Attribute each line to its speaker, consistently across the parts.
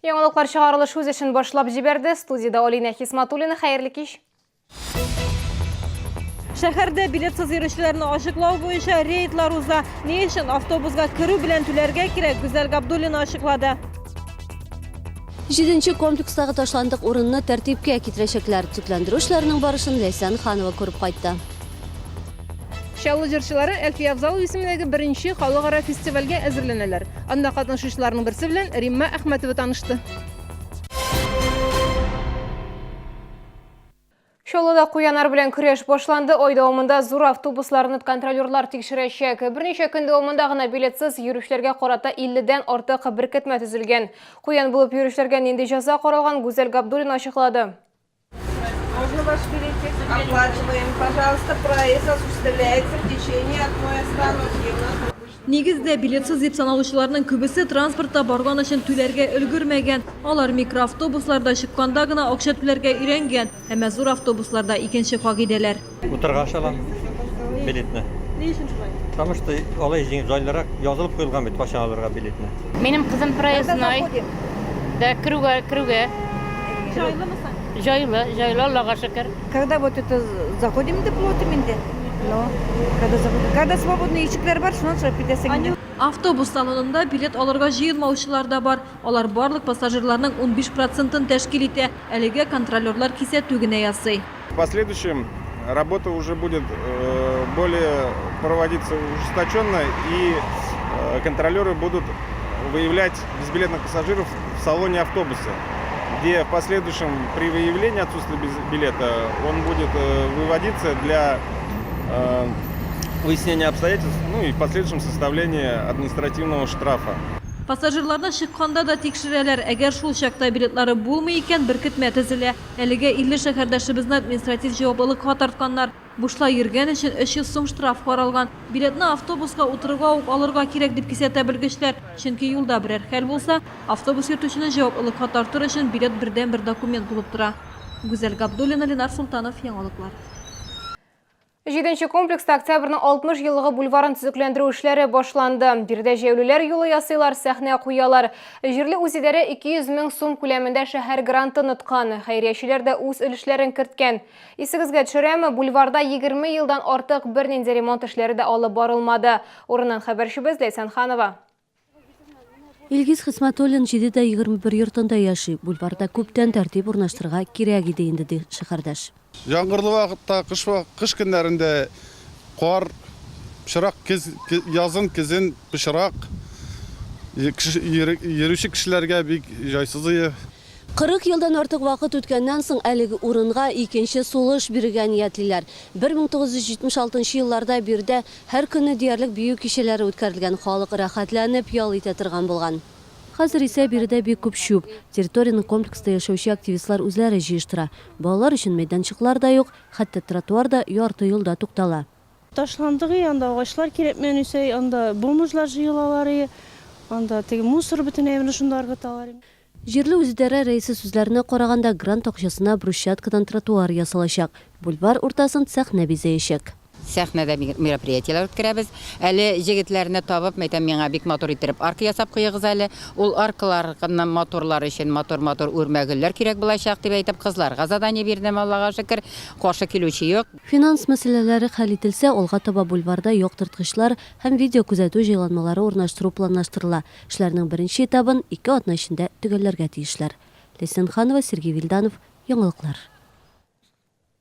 Speaker 1: Яңалыклар чыгарылыш үз эшен башлап җибәрде. Студияда Алина Хисматуллина, хәерле кич.
Speaker 2: Шәһәрдә билетсыз йөрүчеләрне ачыклау буенча рейдлар уза. Ни өчен автобуска керү белән түләргә кирәк, Гүзәл Габдуллина ачыклады.
Speaker 3: 7-нче комплекстагы ташландык урынны тәртипкә китерәчәкләр. Төзекләндерү эшләренең барышын Ләйсән Ханова күреп кайтты.
Speaker 2: Чаллы җырчылары Әлфия Авзалова исемендәге беренче халыкара фестивальгә әзерләнәләр. Анда катнашучыларның берсе белән Римма Әхмәтова танышты.
Speaker 1: Чаллыда куянар белән көрәш башланды. Ай дәвамында зур автобусларны контролерлар тикшерәчәк. Берничә көн дәвамында гына билетсыз йөрүчеләргә карата 50-дән артык беркетмә төзелгән. Куян булып йөрүчеләргә нинди җәза каралган, Гүзәл Габдуллина ачыклады.
Speaker 4: Можно ваш билетик? Оплачиваем. Пожалуйста, проезд осуществляется в течение одной остановки.
Speaker 2: Нигездә билетсыз дип саналучыларның күбесе транспортта барган өчен түләргә өлгермәгән. Алар микроавтобусларда чыкканда гына акча түләргә өйрәнгән. Әмма зур автобусларда икенче кагыйдәләр.
Speaker 5: Утыргач алам билетны.
Speaker 2: Ни өчен шулай?
Speaker 5: Потому что алай җайларак язылып куелган бит башка алырга билетны.
Speaker 6: Минем кызым проездной. Да, круга.
Speaker 2: Жайлымысың?
Speaker 6: Жайлы, Аллаға шөкер.
Speaker 4: Когда вот это заходим в плотиминде? Но когда свободный ишекләр бар, шуннан чыгып китәсең.
Speaker 2: Автобус салонында билет алырга җыелмаучылар да бар. Алар барлык пассажирларның 15%-ын тәшкил итә. Әлегә контролерлар кисәтү генә ясый.
Speaker 7: В последующем работа уже будет более проводиться ужесточенно, и контролеры будут выявлять безбилетных пассажиров в салоне автобуса, где в последующем при выявлении отсутствия билета он будет выводиться для выяснения обстоятельств, ну и в последующем составления административного штрафа.
Speaker 2: Пассажирларны чыкканда да тикшерәләр. Әгәр шул чакта билетлары булмый икән, беркетмә төзелә. Әлегә 50 шәһәрдәшебезне административ җаваплылыкка тартканнар. Бушлай йөргән өчен 300 сум штраф каралган. Билетны автобуска утырырга ук алырга кирәк дип кисәтә белгечләр. Чөнки юлда берәр хәл булса, автобус йөртүчене җаваплылыкка тартыр өчен билет бердән-бер документ булып тора. Гүзәл Габдуллина, Ленар Султанов, Яңалыклар.
Speaker 1: 7-нче комплекста Октябрьнең 60 еллыгы бульварын төзекләндерү эшләре башланды. Бирдә җәүлеләр юлы ясыйлар, сәхнә куялар. Җирле үзидарә 200 мең сум күләмендә шәһәр грантын тоткан. Хәйриячеләр дә үз өлешләрен керткән. Исегезгә төшерәме, бульварда 20 елдан артык бернинди ремонт эшләре дә алып барылмады. Урыннан хәбәрчебез Ләйсән Ханова.
Speaker 3: Илгиз Хисматуллин 7-21 йортында яши. Бульварда күптән тәртип урнаштырырга кирәк иде инде ди шәһәрдәш.
Speaker 7: Яңгырлы вакытта, кыш көннәрендә кар, пычрак, язын кызын пычрак, йөрүче кешеләргә бик җайсыз.
Speaker 3: 40 елдан артык вакыт үткәннән соң әлеге урынга икенче сулыш бирергә ниятлиләр. 1976 елларда бирдә һәр көнне диярлек бию кичәләре үткәрелгән, халык рәхәтләнеп ял итә торган булган. Хәзер исә биредә бик күп чүп. Территорияның комплекста яшәүче активистлар үзләре җыештыра. Балалар өчен мәйданчыклар да юк, хәтта тротуарда ярты юлда туктала.
Speaker 8: Ташландыгы, анда агачлар кирәкмәгән үсә, анда бомжлар җыелалар, анда теге мусор бөтенләй менә шунда ыргыталар.
Speaker 3: Җирле үзидарә рәисе сүзләренә караганда грант акчасына брусчаткадан тротуар ясалачак. Бульвар уртасын сәхнә бизәячәк.
Speaker 9: Сәхнәдә мероприятиеләр үткәрәбез. Әле җегетләрне табып, мәйтәм, миңа бик матур иттереп арка ясап куегыз әле. Ул аркаларның моторлар өчен матур үрмәгүлләр кирәк булачак дип әйтеп, кызларга задание бирдем, Аллага шөкер. Каршы килүче юк.
Speaker 3: Финанс мәсьәләләре хәл ителсә, алга таба бульварда яктырткычлар һәм видео күзәтү җайланмалары урнаштыру планлаштырыла. Эшләрнең беренче этабын 2 атна эчендә төгәлләргә тиешләр. Ләйсән Ханова, Сергей Вильданов, Яңалыклар.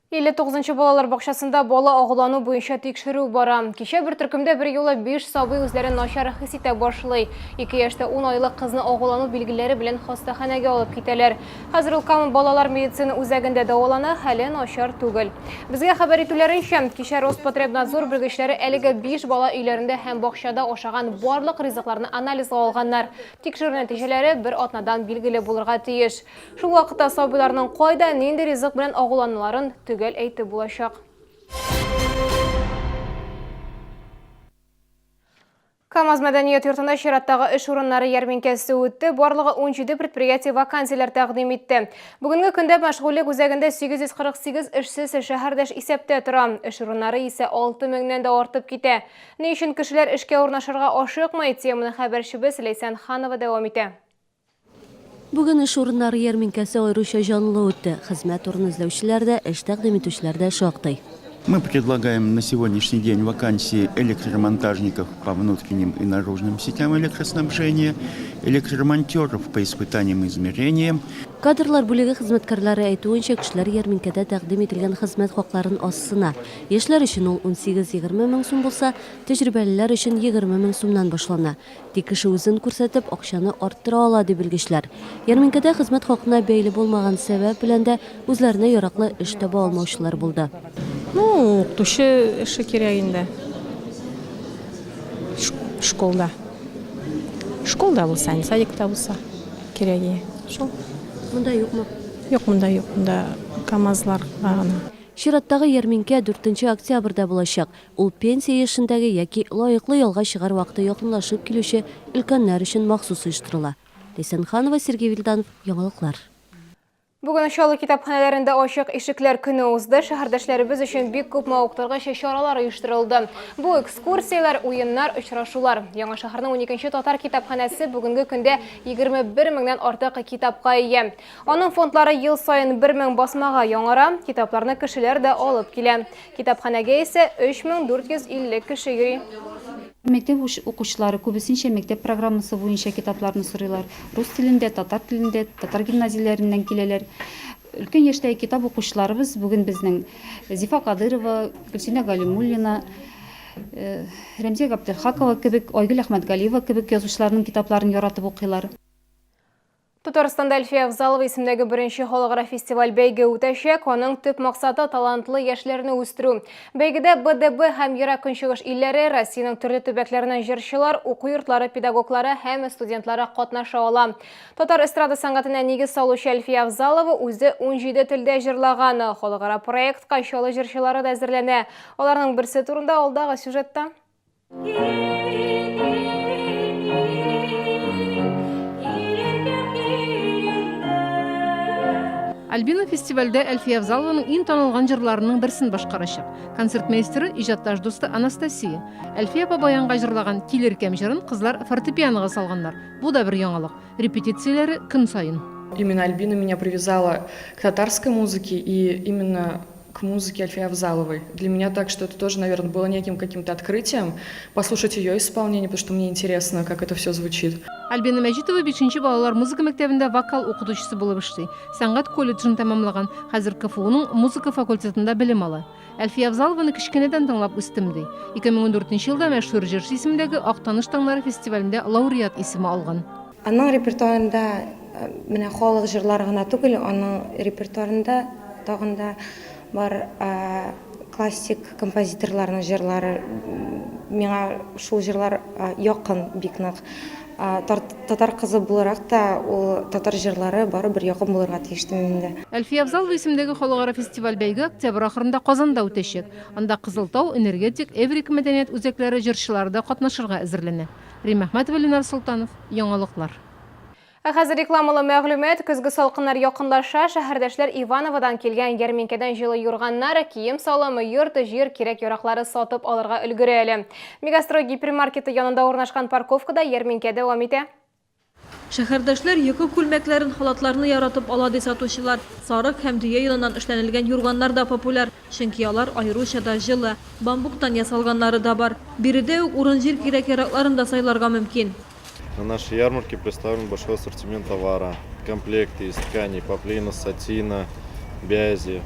Speaker 1: 59-нчы балалар бакчасында бала агулану буенча тикшерү бара. Кичә бер төркемдә бер юлы 5 сабый үзләрен начар хис итә башлый. 2 яшьтә 10 айлык кызны агулану билгеләре белән хастаханәгә алып китәләр. Хәзер ул кам балалар медицина үзәгендә дәвалана, хәле начар түгел. Безгә хәбәр итүләренчә, кичә Роспотребнадзор белгечләре әлегә 5 бала өйләрендә һәм бакчада ашаган барлык ризыкларны анализга алганнар. Тикшерү нәтиҗәләре бер атнадан билгеле булырга тиеш. Шул вакытта сабыйларның кайда, нинди ризык белән агулануларын төгәл әйтеп булачак. КамАЗ мәдәният йортында чираттагы эш урыннары ярминкәсе үтте. Барлыгы 17 предприятие вакансияләр тәкъдим итте. Бүгенге көндә мәшгульлек үзәгендә 848 эшсез шәһәрдәш исәптә тора. Эш урыннары исә 6000-нән дә артып китә. Ни өчен кешеләр эшкә урнашырга ашыкмый? Теманы хәбәрчебез Ләйсән Ханова дәвам итә.
Speaker 3: Bugün iş orunları yarminkasi ayrıca canlı ötті. Hizmet orun izlevçiler de, iş təqdim etüşler de şoqtay.
Speaker 10: Мы предлагаем на сегодняшний день вакансии электромонтажников по внутренним и наружным сетям электроснабжения, электромонтеров по испытаниям и измерениям.
Speaker 3: Kadrlar bölüge hizmetkarları aytuınca kişiler yarminkada təqdim etilgen hizmet haqların asısına. Yaşlar için ol 18-20 min sum bolsa, tecrübeliler için 20 min sumdan başlana. Tek kişi özün ko'rsatib, akşanı arttıra aladı bilgiçler. Yarminkada hizmet haqına beyli bolmagan sebep bilen de özlerine yaraklı iş taba almauşlar buldu.
Speaker 11: Оқытушы іші керегінде. Школда. Школда болса, садикта болса кереги. Шол.
Speaker 3: Bunda yok mu?
Speaker 11: Yok, мұнда yok. Мұнда КамАЗлар ғана.
Speaker 3: Şiratdagi yarminke 4 oktyabrda bulacaq. Ул pensiya yaşındagi yoki loyiqli yolga шығар vaqti yaqinlashib kelişi ilkanlar için maxsus uyushtirila. Desenxanova, Sergey Vildanov, Yangiliklar.
Speaker 1: Bugün Şalı kitapxanalarında Aşık İşikler Günü uzdı. Şehirdaşlarımız için büyük köp mavuklarga şeşaralar uyuşturuldu. Bu ekskursiyalar, oyunlar, uçraşular. Яңа шәһәрнең 12-нче татар kitapxanасы бүгенге көндә 21 меңнән артык китапка ия. Аның фондлары ел сайын 1 мең басмага яңара, китапларны кешеләр дә алып килә. Kitapxанага исә 3450 кеше йөри.
Speaker 12: Мектеп укучылары күбесенчә мектеп программасы буенча китапларны сорыйлар. Рус телендә, татар гимназияләреннән киләләр. Өлкән яшьтәге китап укучыларыбыз бүген безнең Зифа Кадырова, Гөлсинә Галимуллина, Рәмзия Габделхакова кебек, Айгөл Әхмәтгалиева кебек язучыларның китапларын яратып укыйлар.
Speaker 1: Татарстанда Әлфия Авзалова исемендәге беренче халыкара фестиваль бәйге үтәчәк. Аның төп максаты талантлы яшьләрне үстерү. Бәйгедә БДБ һәм Ерак Көнчыгыш илләре, Россиянең төрле төбәкләреннән җырчылар, уку йортлары педагоглары һәм студентлары катнаша ала. Татар эстрада сәнгатенә нигез салучы Әлфия Авзалова үзе 17 телдә җырлаган. Халыкара проектка Чаллы җырчылары да әзерләнә. Аларның берсе турында алдагы сюжетта.
Speaker 13: Альбина фестивальдә Әлфия Авзалованың иң танылган җырларының берсен башкарачак. Концертмейстеры, иҗатташ дусты Анастасия. Әлфия апа баянга җырлаган «Килеркәм» җырын кызлар фортепианога салганнар. Бу да бер яңалык. Репетицияләре көн сайын.
Speaker 14: Именно Альбина меня привязала к татарской музыке и именно к музыке Әлфии Авзаловой. Для меня так, что это тоже, наверное, было неким каким-то открытием, послушать ее исполнение, потому что мне интересно, как это все звучит.
Speaker 13: Альбина Мәҗитова 5-нче балалар музыка мәктәбендә вокал укытучысы булып эшли. Сәнгать колледжын тәмамлаган, хәзер КФУның музыка факультетында белем ала. Әлфия Авзалованы кичкенәдән тыңлап үстем ди. 2014 елда мәшһүр җырчы исемендәге Актаныш таңнары фестивалендә лауреат исеме алган.
Speaker 15: Аның репертуарында менә халык җырлары гына түгел, аның репертуарында тагында бар классик композиторларның җырлары. Миңа шул җырлар якын бик нык. Татар кызы буларак та ул татар җырлары барыбер якын булырга тиештер инде.
Speaker 13: Әлфия Авзалова исемендәге халыкара фестиваль бәйге октябрь ахырында Казанда үтәчәк. Анда Кызылтау, Энергетик, Эврик мәдәният үзәкләре җырчылары да катнашырга әзерләнә. Рим Әхмәтова, Ленар Солтанов, Яңалыклар.
Speaker 1: Хәзер рекламалы мәгълүмат, көзге салкыннар якынлаша, шәһәрдәшләр Ивановадан килгән ярминкәдән җылы юрганнар, кием салымы, йорт, җир кирәк яраклары сатып алырга өлгерә әле. Мегастрой гипермаркеты янында урнашкан парковкада ярминкә дәвам итә.
Speaker 2: Шәһәрдәшләр йокы күлмәкләрен, халатларны яратып ала ди сатучылар. Сарык һәм дөя йоныннан эшләнелгән юрганнар да популяр. Чөнки алар аеруча да җылы, бамбуктан ясалганнары да бар. Биредә үк урын җир кирәк яракларын да сайларга мөмкин.
Speaker 16: На нашей ярмарке представлен большой ассортимент товара. Комплекты из тканей поплина, сатина, бязи.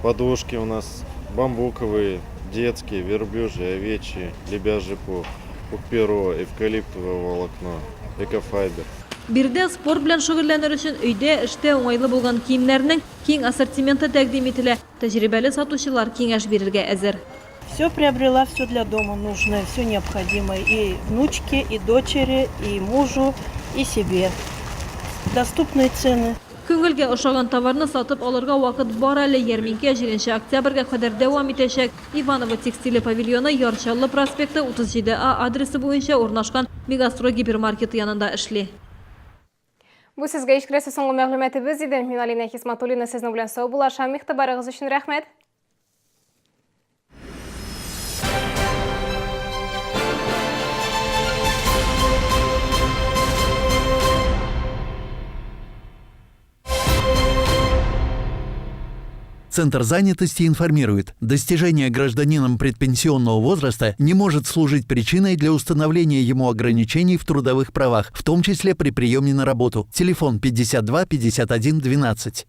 Speaker 16: Подушки у нас бамбуковые, детские, верблюжьи, овечьи, лебяжий пух, пух-перо, эвкалиптовое волокно, экофайбер.
Speaker 2: Бирдә спорт белән шөгыльләнер өчен өйдә, эштә уңайлы булган киемнәрнең киң ассортименты тәкъдим ителә. Тәҗрибәле сатучылар киңәш бирергә әзер.
Speaker 8: Все приобрела, все для дома нужное, все необходимое. И внучке, и дочери, и мужу, и себе. Доступные цены.
Speaker 2: Күңелгә ошаган товарны сатып алырга вакыт бар әле. Ярминкә 7 октябрьгә кадәр дәвам итәчәк. Иваново текстиле павильоны Ярчаллы проспекты 37А адресы буенча урнашкан Мегастрой гипермаркеты янында эшли.
Speaker 1: Бу сезгә ишкерәсе соңгы мәгълүматыбыз иде. Мин Алина Хисматуллина сезнең белән сау булашам. Игътибарыгыз өчен рәхмәт.
Speaker 17: Центр занятости информирует, достижение гражданином предпенсионного возраста не может служить причиной для установления ему ограничений в трудовых правах, в том числе при приеме на работу. Телефон 52 51 12.